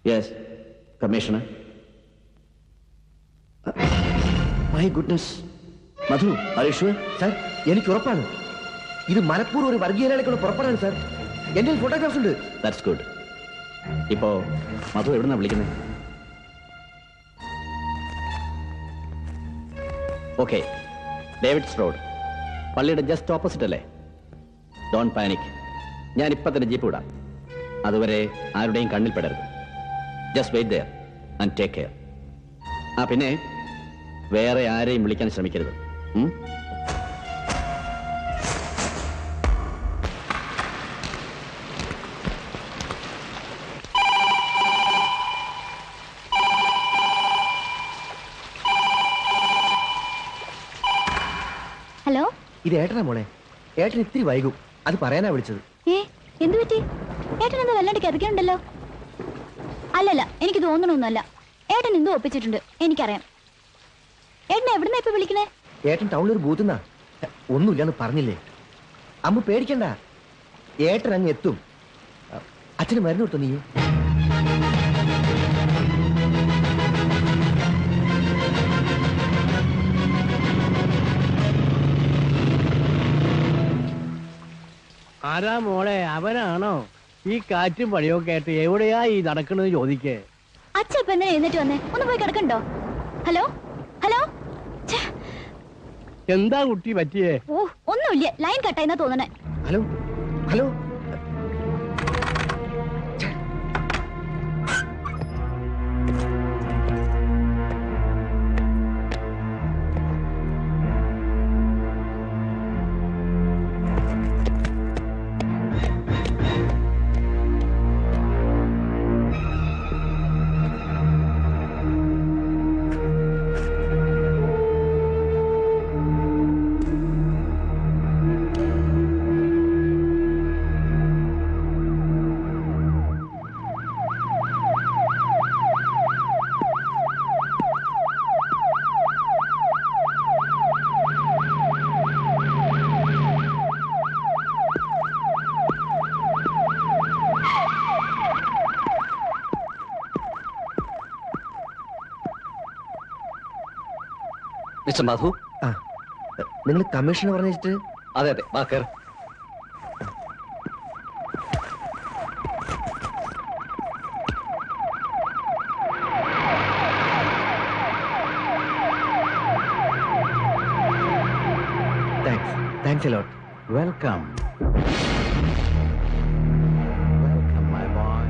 Yes, Commissioner. My goodness. Madhu, are you sure? Sir, എനിക്ക് ഉറപ്പാണ് ഇത് മനപ്പൂർവ്വം ഒരു വർഗീയതയിലേക്കുള്ള പുറപ്പെടാണ് സാർ. എന്റെ ഫോട്ടോഗ്രാഫ്സ് ഉണ്ട്. That's good. ഇപ്പോ മധു എവിടുന്നാ വിളിക്കുന്നത്? ഓക്കെ, ഡേവിഡ്സ് റോഡ്, പള്ളിയുടെ ജസ്റ്റ് ഓപ്പോസിറ്റ് അല്ലേ? ഡോണ്ട് പാനിക്, ഞാൻ ഇപ്പം തന്നെ ജീപ്പ് വിടാം. അതുവരെ ആരുടെയും കണ്ണിൽ പെടരുത്. Just wait there and take care. ആ പിന്നെ വേറെ ആരെയും വിളിക്കാൻ ശ്രമിക്കരുത്. ഇത് ഏട്ടനാ മോളെ. ഏട്ടൻ ഇത്തിരി വൈകും, അത് പറയാനാ വിളിച്ചത്. എന്തു പറ്റി? ഏട്ടൻ എന്താ വല്ലാണ്ട് കിതക്കുന്നുണ്ടല്ലോ? അല്ലല്ല, എനിക്ക് തോന്നണമൊന്നുമല്ല. ഏട്ടൻ എന്തോ ഒപ്പിച്ചിട്ടുണ്ട്, എനിക്കറിയാം. ഏട്ടൻ എവിടുന്നാ ഇപ്പൊ വിളിക്കണേ? ഏട്ടൻ ടൗണിൽ ഒരു ബൂത്തുന്നാ. ഒന്നുമില്ലാന്ന് പറഞ്ഞില്ലേ അമ്മ, പേടിക്കണ്ട. ഏട്ടൻ അങ്ങ് എത്തും. അച്ഛന് മരുന്ന് കൊടുത്തോ നീ? ആരാ മോളെ, അവനാണോ? ഈ കാറ്റും പണിയൊക്കെ ആയിട്ട് എവിടെയാ ഈ നടക്കണെന്ന് ചോദിക്കേ. അച്ഛ ഇപ്പൊ എന്തിനാ എഴുന്നേറ്റ് വന്നേ? ഒന്ന് പോയി കിടക്കണ്ടോ? Hello hello. എന്താ കുട്ടി പറ്റിയേ? ഓ ഒന്നുമില്ല, ലൈൻ കട്ടായിന്നാ തോന്നണേ. Hello hello. മിസ്റ്റർ മധു, നിങ്ങൾ കമ്മീഷണർ പറഞ്ഞിട്ട്? അതെ അതെ, വാ കേറ്. Thanks a lot. Welcome welcome my boy.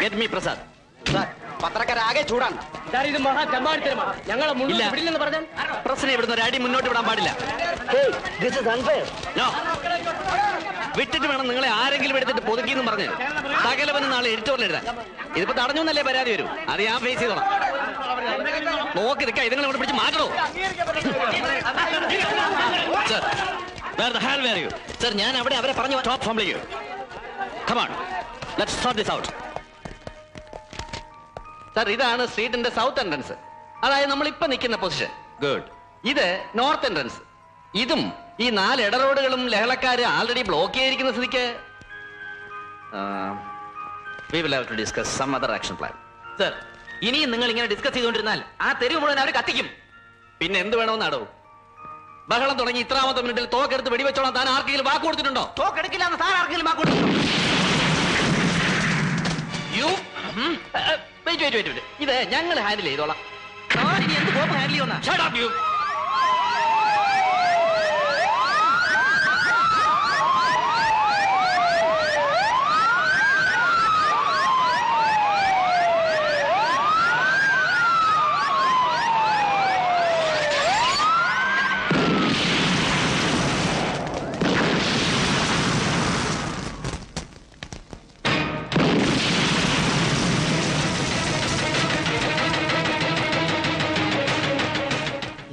Get me Prasad. പത്രക്കാരാകെ ചൂടാണ്. ഇത് മഹാ ചമ്മാടിത്തരമാണ്. ഞങ്ങളെ ഇല്ല. മുന്നിൽ പറഞ്ഞാൽ പ്രസിനെ ഇവിടുന്ന് ഒരു അടി മുന്നോട്ട് വിടാൻ പാടില്ല. No. വിട്ടിട്ട് വേണം നിങ്ങളെ ആരെങ്കിലും എടുത്തിട്ട് പൊതുക്കിന്ന് പറഞ്ഞ് സകലവനും നാളെ എഡിറ്റോറിൽ എഴുതാൻ. ഇതിപ്പോ തടഞ്ഞു എന്നല്ലേ പരാതി വരൂ. അത് ഞാൻ ഫേസ് ചെയ്തോളാം. നോക്കി നിൽക്കാം. ഇതുങ്ങളെ ഇവിടെ പിടിച്ച് മാറ്റണോ? സർ, ഞാൻ അവിടെ അവരെ പറഞ്ഞു. Stop fumbling you. Come on, let's sort this out. Sir, ഇതാണ് സ്ട്രീറ്റിന്റെ സൗത്ത് എൻട്രൻസ്. അതായത് നമ്മൾ ഇപ്പൊ നിൽക്കുന്ന പൊസിഷൻ. ഗുഡ്. ഇത് നോർത്ത് എൻട്രൻസ്. ഇതും ഈ 4 ഇടറോഡുകളും ലഹളക്കാര് ആൾറെഡി ബ്ലോക്ക് ചെയ്തിരിക്കുന്ന സ്ഥിതിക്ക് we will have to discuss some other action plan. Sir, ഇനിയും നിങ്ങൾ ഇങ്ങനെ ഡിസ്കസ് ചെയ്തുകൊണ്ടിരുന്നാൽ ആ തെരുവ് മുഴുവൻ അവർ കത്തിക്കും. പിന്നെ എന്ത് വേണമെന്നാടോ? ബഹളം തുടങ്ങി ഇത്രാമത്തെ മിനിറ്റിൽ തോക്കെടുത്ത് വെടിവെച്ചോളാം താൻ ആർക്കെങ്കിലും വാക്ക് കൊടുത്തിട്ടുണ്ടോ? തോക്കെടുക്കില്ല എന്ന് താൻ ആർക്കെങ്കിലും വാക്ക് കൊടുത്തിട്ടുണ്ടോ? ഇത് ഞങ്ങൾ ഹാൻഡിൽ ചെയ്തോളാം. ഇനി എന്ത് കോപ്പ് ഹാൻഡിൽ ചെയ്യുന്ന? Shut up, you.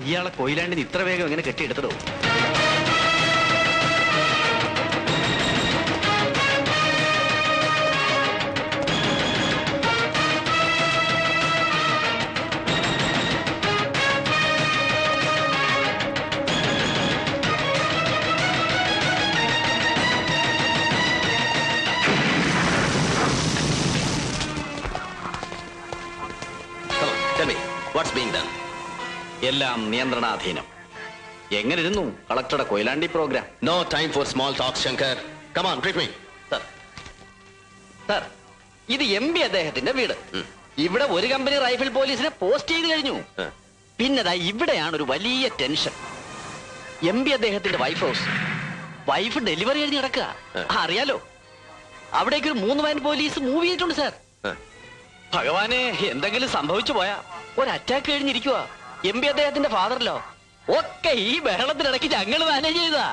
ഇയാളെ കൊയിലാണ്ടിന് ഇത്ര വേഗം എങ്ങനെ കെട്ടിയെടുത്തതോ? Watts being done? എല്ലാം നിയന്ത്രണാധീനം. എങ്ങനെ ഇരുന്നു കളക്ടറുടെ Koyilandy programme? No time for small talk Shankar. Come on, brief me. Sir, ഇത് MP അദ്ദേഹത്തിന്റെ വീട്. ഇവിടെ ഒരു കമ്പനി റൈഫിൾ പോലീസിനെ പോസ്റ്റ് ചെയ്ത് കഴിഞ്ഞു. പിന്നെതാ ഇവിടെയാണ് ഒരു വലിയ ടെൻഷൻ. MP അദ്ദേഹത്തിന്റെ വൈഫ് ഹൗസ്. വൈഫ് ഡെലിവറി കഴിഞ്ഞ് കിടക്കുക. അറിയാലോ, അവിടേക്ക് ഒരു 3 വാൻ പോലീസ് മൂവ് ചെയ്തിട്ടുണ്ട് സർ. ഭഗവാനെ, എന്തെങ്കിലും സംഭവിച്ചു പോയാ ഒരു അറ്റാക്ക് കഴിഞ്ഞിരിക്കുക. MP അദ്ദേഹത്തിന്റെ ഫാദറിലോ ഒക്കെ ഈ ബഹളത്തിനിടയ്ക്ക് ഞങ്ങൾ മാനേജ് ചെയ്താ.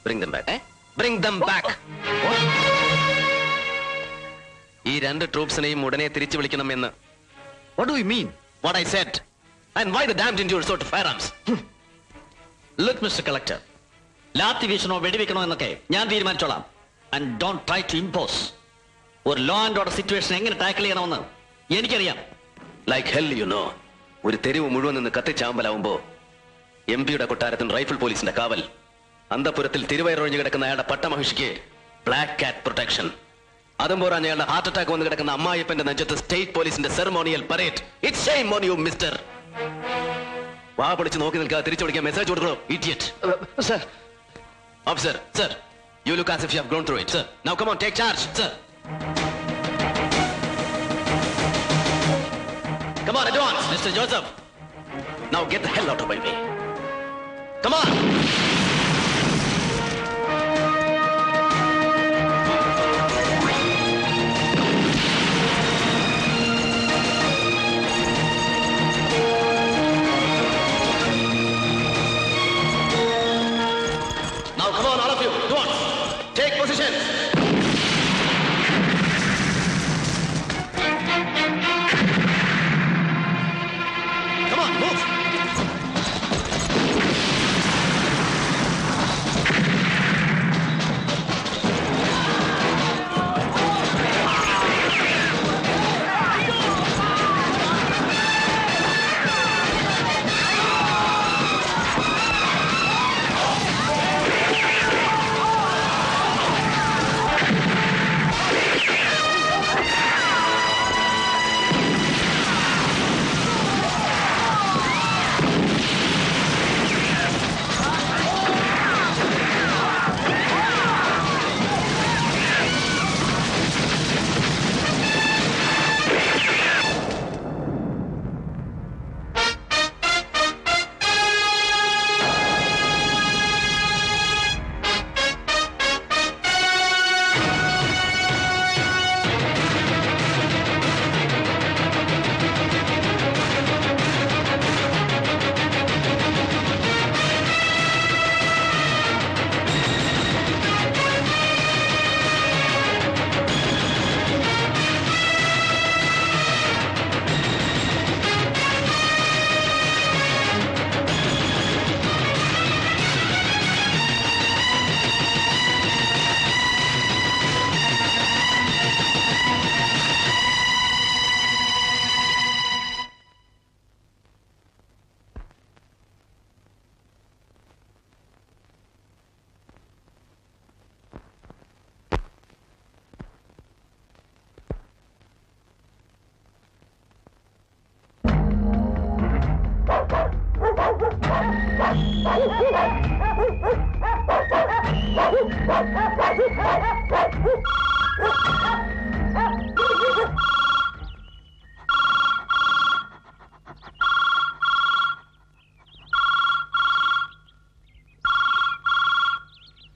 Bring them back. Bring them back. ഈ 2 ട്രൂപ്സിനെയും ഉടനെ തിരിച്ചു വിളിക്കണമെന്ന്. What do you mean? What I said. And why the damned injured sort of firearms? Look, Mr. Collector, lathi വീശണോ വെടിവെക്കണോ എന്നൊക്കെ ഞാൻ തീരുമാനിച്ചോളാം. And don't try to impose. ഒരു ലോ ആൻഡ് ഓർഡർ സിറ്റുവേഷൻ എങ്ങനെ tackle ചെയ്യണമെന്ന് എനിക്കറിയാം. Like hell you know. ഒരു തെരുവ് മുഴുവൻ നിന്ന് കത്തിച്ചാമ്പലാവുമ്പോ MP-യുടെ കൊട്ടാരത്തിന് റൈഫിൾ പോലീസിന്റെ കാവൽ. അന്തപുരത്തിൽ തിരുവയറൊഴിഞ്ഞു കിടക്കുന്ന അയാളുടെ പട്ടമഹിഷിക്ക് ബ്ലാക്ക് കാറ്റ് പ്രൊട്ടക്ഷൻ. അതും പോരാ അയാളുടെ ഹാർട്ട് അറ്റാക്ക് വന്ന് കിടക്കുന്ന അമ്മായിപ്പന്റെ നെഞ്ചത്ത് സ്റ്റേറ്റ് പോലീസിന്റെ ceremonial parade. It's shame on you mister. വാ പൊളിച്ച് നോക്കി നിൽക്കാതെ തിരിച്ചു വിളിക്കാൻ മെസ്സേജ് കൊടുക്കണോ? Idiot. Sir, officer, sir, you look as if you have grown through it. Sir, now come on, take charge. Sir. Come on, advance. Mr. Joseph. Now get the hell out of my way. Come on. Now come on, all of you. Advance. Take position. Come on, move.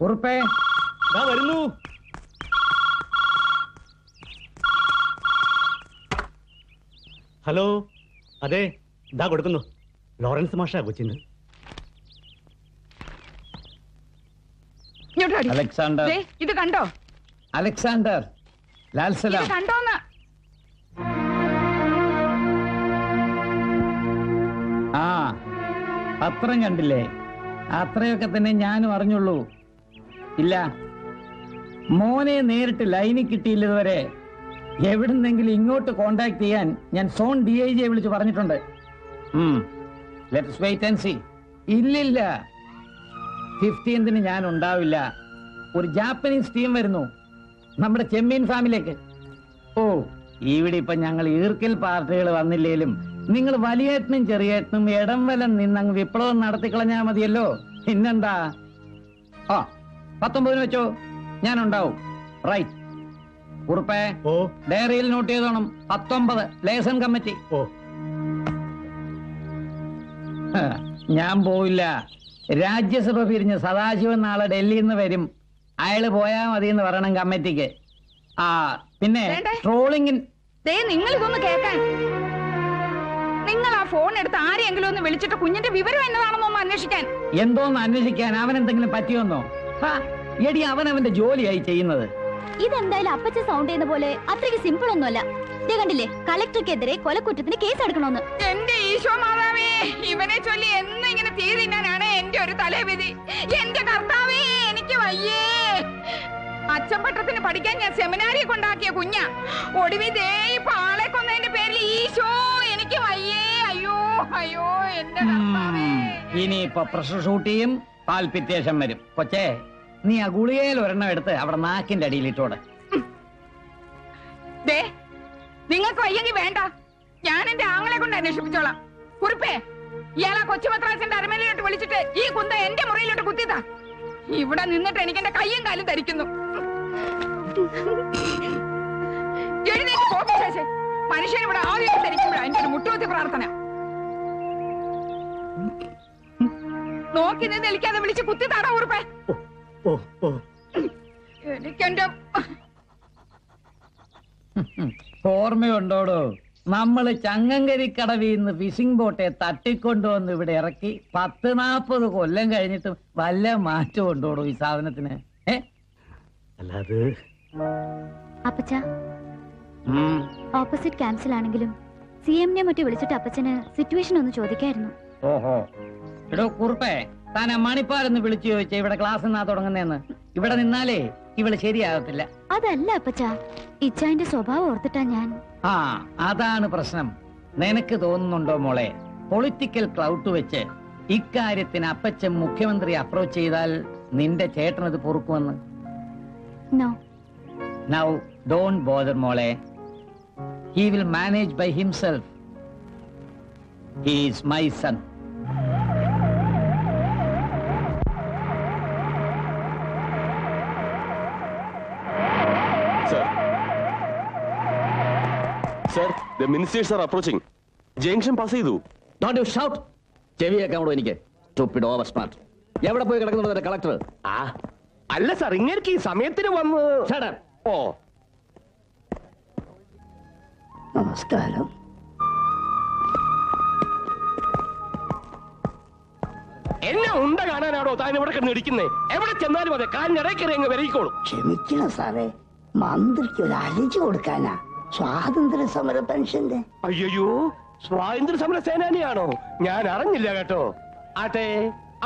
ഉറുപ്പേ വരുന്നു. Hello, അതെ, ഇതാ കൊടുക്കുന്നു. Lawrence മാഷാ കൊച്ചിന്ന്. Alexander, ഇത് കണ്ടോ? Alexander, Lal സലാം. കണ്ടോന്ന്? ആ, പത്രം കണ്ടില്ലേ? അത്രയൊക്കെ തന്നെ ഞാനും അറിഞ്ഞുള്ളൂ. ഇല്ല, മോനെ നേരിട്ട് ലൈനിൽ കിട്ടിയില്ല ഇതുവരെ. എവിടുന്നെങ്കിലും ഇങ്ങോട്ട് കോണ്ടാക്ട് ചെയ്യാൻ ഞാൻ സോൺ DIG വിളിച്ച് പറഞ്ഞിട്ടുണ്ട്. Let's wait and see. ഇല്ലില്ല, 15ന് ഞാൻ ഉണ്ടാവില്ല. ഒരു ജാപ്പനീസ് ടീം വരുന്നു നമ്മുടെ ചെമ്മീൻ ഫാമിലേക്ക്. ഓ, ഇവിടെ ഇപ്പൊ ഞങ്ങൾ ഈർക്കൽ പാർട്ടികൾ വന്നില്ലേലും നിങ്ങൾ വലിയേട്ടനും ചെറിയേട്ടനും ഇടം വലം നിന്നങ്ങ് വിപ്ലവം നടത്തിക്കളഞ്ഞാ മതിയല്ലോ. പിന്നെന്താ? ആ, 19 വെച്ചോ, ഞാൻ ഉണ്ടാവും. റൈറ്റ്. ഉറുപ്പേ, ഓ, ഡയറിയിൽ നോട്ട് ചെയ്തോണം. 19 ലേസൺ കമ്മിറ്റി. ഓ, ഞാൻ പോവില്ല. രാജ്യസഭ പിരിഞ്ഞ് സദാശിവൻ നാളെ ഡൽഹിയിൽ നിന്ന് വരും. അയാള് പോയാ മതി എന്ന് പറയണം കമ്മിറ്റിക്ക്. ആ, പിന്നെ ട്രോളിംഗിൻ. നിങ്ങൾ ഇതൊന്ന് കേൾക്കാൻ. നിങ്ങൾ ആ ഫോൺ എടുത്ത് ആരെയെങ്കിലും ഒന്ന് വിളിച്ചിട്ട് കുഞ്ഞിന്റെ വിവരം എന്നതാണെന്നോ ഒന്ന് അന്വേഷിക്കാൻ. എന്തോന്ന് അന്വേഷിക്കാൻ? അവൻ എന്തെങ്കിലും പറ്റിയോന്നോ? എടി, അവനവന്റെ ജോലിയായി ചെയ്യുന്നത്. ഇതെന്തായാലും അപ്പച്ച സൗണ്ട് ചെയ്യുന്ന പോലെ അത്രയ്ക്ക് സിമ്പിൾ ഒന്നുമല്ല. ദേ കണ്ടില്ലേ, കളക്ടർക്കെതിരെ കൊലക്കുറ്റത്തിന് കേസ് എടുക്കണമെന്ന്. എന്റെ ഈശോ മാതാവേ, ഇവനെ ചൊല്ലി എന്ന് ഇങ്ങനെ തീരിനാണ് എന്റെ ഒരു തലവിധി. എന്റെ കർത്താവേ, എനിക്ക് വയ്യേ. അച്ചമ്പട്ടത്തിന് പഠിക്കാൻ ഞാൻ സെമിനാരിയെ കൊണ്ടാക്കിയ കുഞ്ഞ ഒടുവിൽ ദേ ഇപ്പൊ ആളെ കൊന്നതിന്റെ പേരിൽ ഈശോ എനിക്ക് വയ്യേ. അയ്യോ അയ്യോ, എന്റെ കർത്താവേ. ഇനിയിപ്പൊ പ്രഷർ ഷൂട്ട് ചെയ്യും, പാൽപിറ്റേഷൻ വരും. കൊച്ചേ, നീ ആ ഗുളികയിൽ ഒരെണ്ണം എടുത്ത് അവിടെ നാക്കിന്റെ അടിയിലിട്ടോടെ. നിങ്ങൾക്ക് വയ്യെങ്കിൽ വേണ്ട, ഞാൻ എന്റെ ആങ്ങളെ കൊണ്ട് അന്വേഷിപ്പിച്ചോളാം. കുറിപ്പേ, ഇയാളെ കൊച്ചുമത്രാസിന്റെ അരമനയിലോട്ട് വിളിച്ചിട്ട് ഈ കുന്ത എന്റെ മുറിയിലോട്ട് കുത്തിയതാ. ഇവിടെ നിന്നിട്ട് എനിക്ക് എന്റെ കയ്യും കാലും ധരിക്കുന്നു. എഴുന്നേറ്റ് പോപ്പി ശേഷം മനുഷ്യൻ ഇവിടെ ആദ്യം ധരിക്കുമ്പോഴാ എന്റെ ഒരു മുട്ടുകുത്തി പ്രാർത്ഥന. നോക്കി നിന്ന് നിൽക്കാതെ വിളിച്ച് കുത്തിത്താടാ കുറിപ്പേ. എനിക്കെന്റെ ഓർമ്മയുണ്ടോടോ? നമ്മള് ചങ്ങങ്കരിക്കടവിന്ന് ഫിഷിംഗ് ബോട്ടെ തട്ടിക്കൊണ്ടുവന്ന് ഇവിടെ ഇറക്കി 10-40 കൊല്ലം കഴിഞ്ഞിട്ടും വല്ല മാറ്റം ഉണ്ടോടോ ഈ സാധനത്തിന്? അല്ലാതെ അപ്പച്ച, ഓപ്പോസിറ്റ് ക്യാൻസൽ CM-നെ മറ്റു വിളിച്ചിട്ട് അപ്പച്ചന് സിറ്റുവേഷൻ ഒന്ന് ചോദിക്കായിരുന്നു. ഓഹോ, എടോ കുറുപ്പേ, താനെ മണിപ്പാരെന്ന് വിളിച്ചു ചോദിച്ചേ ഇവിടെ ക്ലാസ് എന്നാ തുടങ്ങുന്നേന്ന്. ഇവിടെ നിന്നാലേ ഇവള് ശരിയാകത്തില്ല. അതല്ല അപ്പച്ച, ഇച്ചായന്റെ സ്വഭാവം ഓർത്തിട്ടാ ഞാൻ. ആ, അതാണ് പ്രശ്നം. നിനക്ക് തോന്നുന്നുണ്ടോ മോളെ, പൊളിറ്റിക്കൽ ക്ലൗട്ട് വെച്ച് ഇക്കാര്യത്തിന് അപ്പച്ചൻ മുഖ്യമന്ത്രി അപ്രോച്ച് ചെയ്താൽ നിന്റെ ചേട്ടനത് പൊറുക്കുമെന്ന്? നോ. Now don't bother മോളെ. He will manage by himself. He is my son. Sir, the ministers are approaching. Junction pass ചെയ്തു. Don't you shout. ചെവിയൊക്കെ അവിടെ എനിക്ക്. Stupid over smart. എവിടെ പോയി കിടക്കുന്നുണ്ട് കളക്ടർ? അല്ല സാർ, ഇങ്ങേർക്ക് ഈ സമയത്തിന് വന്ന്. Shut up. ഓ, നമസ്കാരം. എന്നെ ഉണ്ട കാണാനാണോ താൻ ഇവിടെ കിടന്ന് ഇടിക്കുന്നേ? എവിടെ ചെന്നാലും അതെ, കാലിനിടയ്ക്കറി അങ്ങ് വരയിക്കോളും. ക്ഷമിക്കണം സാറേ, മന്ത്രിക്ക് ഒരു അലജി കൊടുക്കാനാ സ്വാതന്ത്ര്യ സമര പെൻഷന്റെ. അയ്യോ, സ്വാതന്ത്ര്യ സമര സേനാനിയാണോ? ഞാൻ അറിഞ്ഞില്ല കേട്ടോ. ആട്ടെ,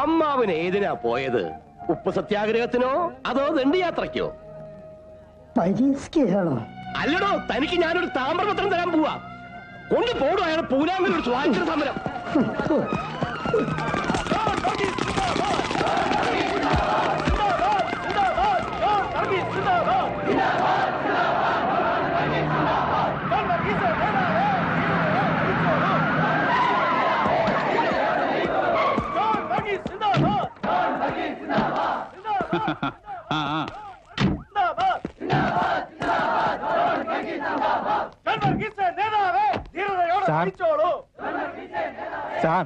അമ്മാവന് ഏതിനാ പോയത്? ഉപ്പ് സത്യാഗ്രഹത്തിനോ അതോ ദണ്ഡിയാത്രയ്ക്കോ? പരിഷ്കരണോ? അല്ലടോ, തനിക്ക് ഞാനൊരു താമ്രപത്രം തരാൻ പോവാ. കൊണ്ടുപോടും അയാൾ പൂരാങ്കൊരു സ്വാതന്ത്ര്യ സമരം. സാർ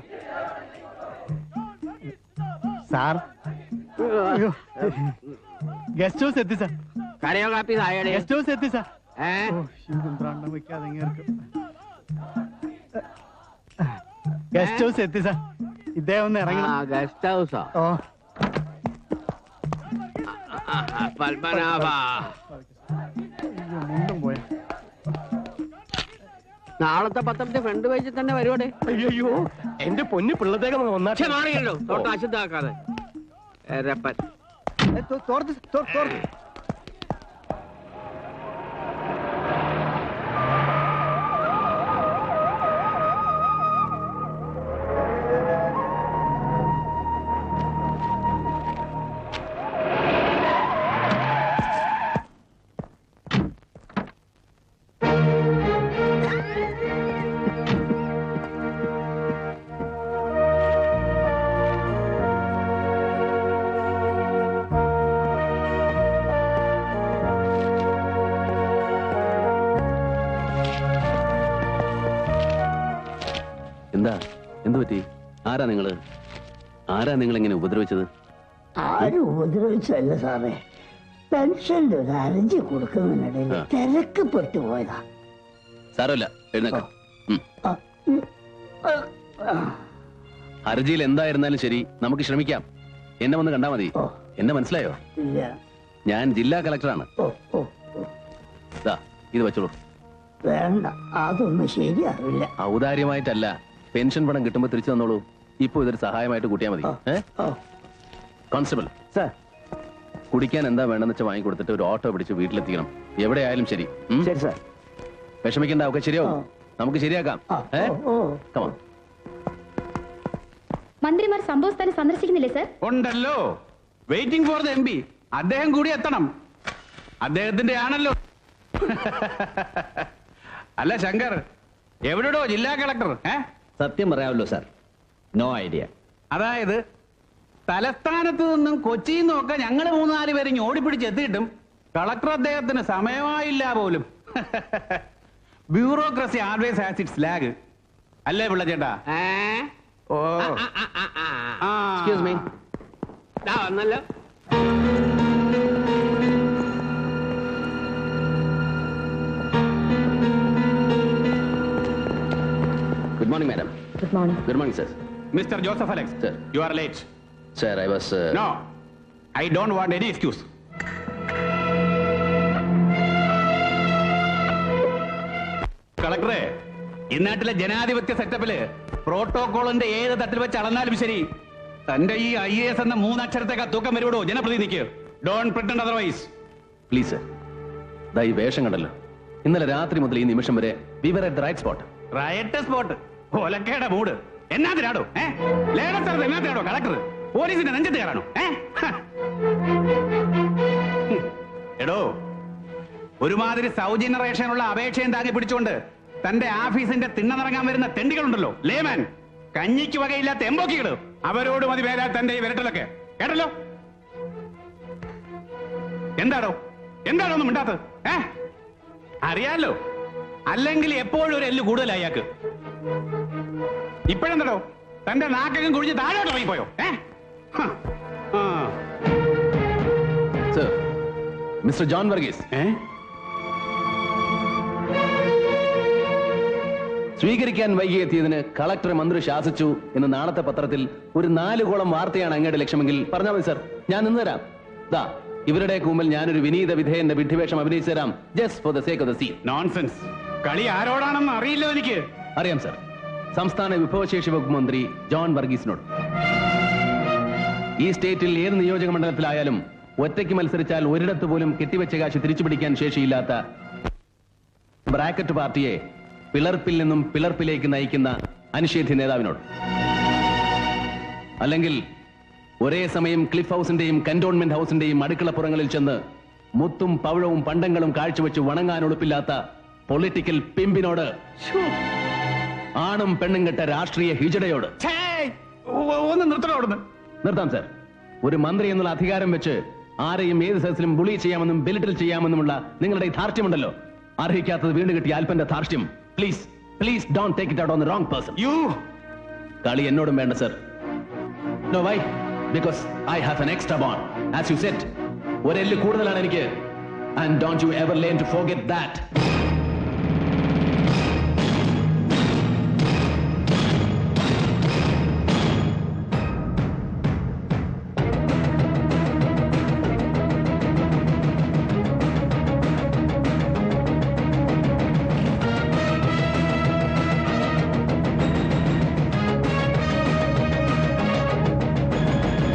സാർ ഗസ്റ്റ് ഹൗസ് എത്തി സാർ. കരയോ കാപ്പി താഴെ ഗസ്റ്റ് ഹൗസ് എത്തി സാർ. ഗസ്റ്റ് ഹൗസ് എത്തി സാർ. ഇദ്ദേഹം ഒന്ന് ഇറങ്ങണം. ഗസ്റ്റ് ഹൗസോ? ഓ പത്മനാഭ മുണ്ടും പോയാ. നാളത്തെ പത്രത്തിന്റെ ഫ്രണ്ട് പേജിൽ തന്നെ വരുവാടെ. അയ്യോ എന്റെ പൊന്നു പിള്ളത്തേക്ക് ഒന്നാക്ഷ മാറിയല്ലോ തോട്ടം അശുദ്ധാക്കാതെ. എന്താ എന്തു പറ്റി? ആരാ നിങ്ങൾ ഇങ്ങനെ ഉപദ്രവിച്ചത്? ആരും ഉപദ്രവിച്ചല്ല സാറേ, പെൻഷന്റെ ഒരു അരഞ്ചി കൊടുക്കുന്നതിനിടയിൽ തിരക്കപ്പെട്ടു പോയതാ. സാരമില്ല, എഴുന്നേക്കാം. ആ, ഉം, ആ, ആ. ഹർജിയിൽ എന്തായിരുന്നാലും ശരി, നമുക്ക് ശ്രമിക്കാം. എന്നെ വന്ന് കണ്ടാ മതി. ഓ. എന്നെ മനസ്സിലായോ? ഇല്ല. ഞാൻ ജില്ലാ കളക്ടറാണ്. ഓ ഓ ഓ. ദാ ഇത് വെച്ചോളൂ. വേണ്ട, അതൊന്നും ശരിയാവില്ല. ഔദാര്യമായിട്ടല്ല, പെൻഷൻ പണം കിട്ടുമ്പോ തിരിച്ചു തന്നോളൂ. ഇപ്പൊ ഇതൊരു സഹായമായിട്ട് കൂട്ടിയാൽ മതി. ഓ. കോൺസ്റ്റബിൾ സാർ, കുടിക്കാൻ എന്താ വേണ്ടെന്ന് വെച്ചാൽ വാങ്ങിക്കൊടുത്തിട്ട് ഒരു ഓട്ടോ പിടിച്ച് വീട്ടിലെത്തിക്കണം. എവിടെയായാലും ശരി. ശരി സാർ. വിഷമിക്കണ്ട, ഒക്കെ ശരിയാവും. നമുക്ക് ശരിയാക്കാം. Come on. മന്ത്രിമാർ സംഭവസ്ഥലം സന്ദർശിക്കുന്നില്ലേ സർ? ഉണ്ടല്ലോ, വെയിറ്റിംഗ് ഫോർ ദ MP. അദ്ദേഹം കൂടി എത്തണം. അദ്ദേഹത്തിന്റെ ആണല്ലോ. അല്ല ശങ്കർ, എവിടെയോ ജില്ലാ കളക്ടർ? സത്യം പറയാമല്ലോ സാർ, നോ ഐഡിയ. അതായത് തലസ്ഥാനത്ത് നിന്നും കൊച്ചിയിൽ നിന്നൊക്കെ ഞങ്ങൾ 3-4 പേര് ഇങ്ങ് ഓടിപ്പിടിച്ച് എത്തിയിട്ടും കളക്ടർ അദ്ദേഹത്തിന് സമയമായില്ല പോലും. Bureaucracy always has its lag. അല്ലേ പിള്ള ചേട്ടാ? ഓ Excuse me. വന്നല്ലോ. Good morning, madam. Good morning. Good morning, sir. Mister Joseph Alex, Sir. You are late. Sir, I was... no, I don't want any excuse. കളക്ടറെ, ഇന്നാട്ടിലെ ജനാധിപത്യ സെറ്റപ്പില് പ്രോട്ടോകോളിന്റെ ഏത് തട്ടിൽ വെച്ച് അളന്നാലും ശരി, തന്റെ ഈ IAS എന്ന 3 അക്ഷരത്തേക്ക് തൂക്കം വരുവോ ജനപ്രതിനിധിക്ക്? Don't pretend otherwise. Please sir, ദാ ഈ വേഷം കണ്ടല്ലോ. ഇന്നലെ രാത്രി മുതൽ ഈ നിമിഷം വരെ we were at the right spot. Right spot? ഒലക്കയുടെ മൂട് എന്നാത്തിനാടോ? ലേഡർ സ്ഥലത്ത് എന്നാത്തിനാടോ കളക്ടർ പോലീസിന്റെ നെഞ്ചത്ത് കയറാനോ? എടോ, ഒരുമാതിരി സൗജന്യ റേഷനുള്ള അപേക്ഷയും താങ്ങി പിടിച്ചുകൊണ്ട് തന്റെ ഓഫീസിന്റെ തിണ്ണനിറങ്ങാൻ വരുന്ന തെണ്ടികളുണ്ടല്ലോ, ലേമാൻ, കഞ്ഞിക്ക് വകയില്ലാത്ത എമ്പോക്കികള്, അവരോട് മതി വേലാ തന്റെ ഈ വിരട്ടലൊക്കെ. കേട്ടല്ലോ? എന്താണോ ഒന്നും മിണ്ടാത്തത്? അറിയാലോ, അല്ലെങ്കിൽ എപ്പോഴും ഒരു എല്ല് കൂടുതലായി അയാൾക്ക്. ഇപ്പോഴെന്തോ തന്റെ നാക്കകം കുഴിഞ്ഞ് താഴോട്ട് ഇറങ്ങിപ്പോയോ? സർ, മിസ്റ്റർ ജോൺ വർഗീസ്, സ്വീകരിക്കാൻ വൈകിയെത്തിയതിന് കളക്ടറെ മന്ത്രി ശാസിച്ചു എന്ന് നാളത്തെ പത്രത്തിൽ ഒരു 4 കോളം വാർത്തയാണ് അങ്ങയുടെ ലക്ഷ്യമെങ്കിൽ പറഞ്ഞാൽ മതി സർ, ഞാൻ നിന്ന് തരാം. ദാ ഇവരുടെ മുമ്പിൽ ഞാനൊരു വിനീത വിധേയന്റെ വിഡ്ഢിവേഷം അഭിനയിച്ചു തരാം, just for the sake of the scene. Nonsense. കളി ആരോടാണെന്ന് അറിയില്ലോ എനിക്ക്. അറിയാം സർ, സംസ്ഥാന വിഭവശേഷി വകുപ്പ് മന്ത്രി ജോൺ വർഗീസിനോട്. ഈ സ്റ്റേറ്റിൽ ഏത് നിയോജക മണ്ഡലത്തിലായാലും ഒറ്റയ്ക്ക് മത്സരിച്ചാൽ ഒരിടത്ത് പോലും കെട്ടിവെച്ച കാശ് തിരിച്ചുപിടിക്കാൻ ശേഷിയില്ലാത്ത ബ്രാക്കറ്റ് പാർട്ടിയെ പിളർപ്പിൽ നിന്നും പിളർപ്പിലേക്ക് നയിക്കുന്ന അനിഷേധ്യ നേതാവിനോട്. അല്ലെങ്കിൽ ഒരേ സമയം ക്ലിഫ് ഹൗസിന്റെയും കന്റോൺമെന്റ് ഹൗസിന്റെയും അടുക്കളപ്പുറങ്ങളിൽ ചെന്ന് മുത്തും പവിഴവും പണ്ടങ്ങളും കാഴ്ചവെച്ച് വണങ്ങാൻ ഉളുപ്പില്ലാത്ത പൊളിറ്റിക്കൽ പിമ്പിനോട്, ആണും പെണ്ണും കെട്ട രാഷ്ട്രീയ ഹിജടയോട്. ഒന്ന് നിർത്തണം. നിർത്താം സർ. ഒരു മന്ത്രി എന്നുള്ള അധികാരം വെച്ച് ആരെയും ഏത് സദസ്സിലും ബുളി ചെയ്യാമെന്നും ബെലിറ്റിൽ ചെയ്യാമെന്നുമുള്ള നിങ്ങളുടെ ഈ ധാർഷ്ട്യമുണ്ടല്ലോ, അർഹിക്കാത്തത് വീണ്ടും കിട്ടിയ അല്പന്റെ ധാർഷ്ട്യം. Please please don't take it out on the wrong person. കളി എന്നോടും വേണ്ട sir. No why? Because I have an extra bond. As you said, ഒരെല്ല് കൂടുതലാണ് എനിക്ക്. And don't you ever learn to forget that.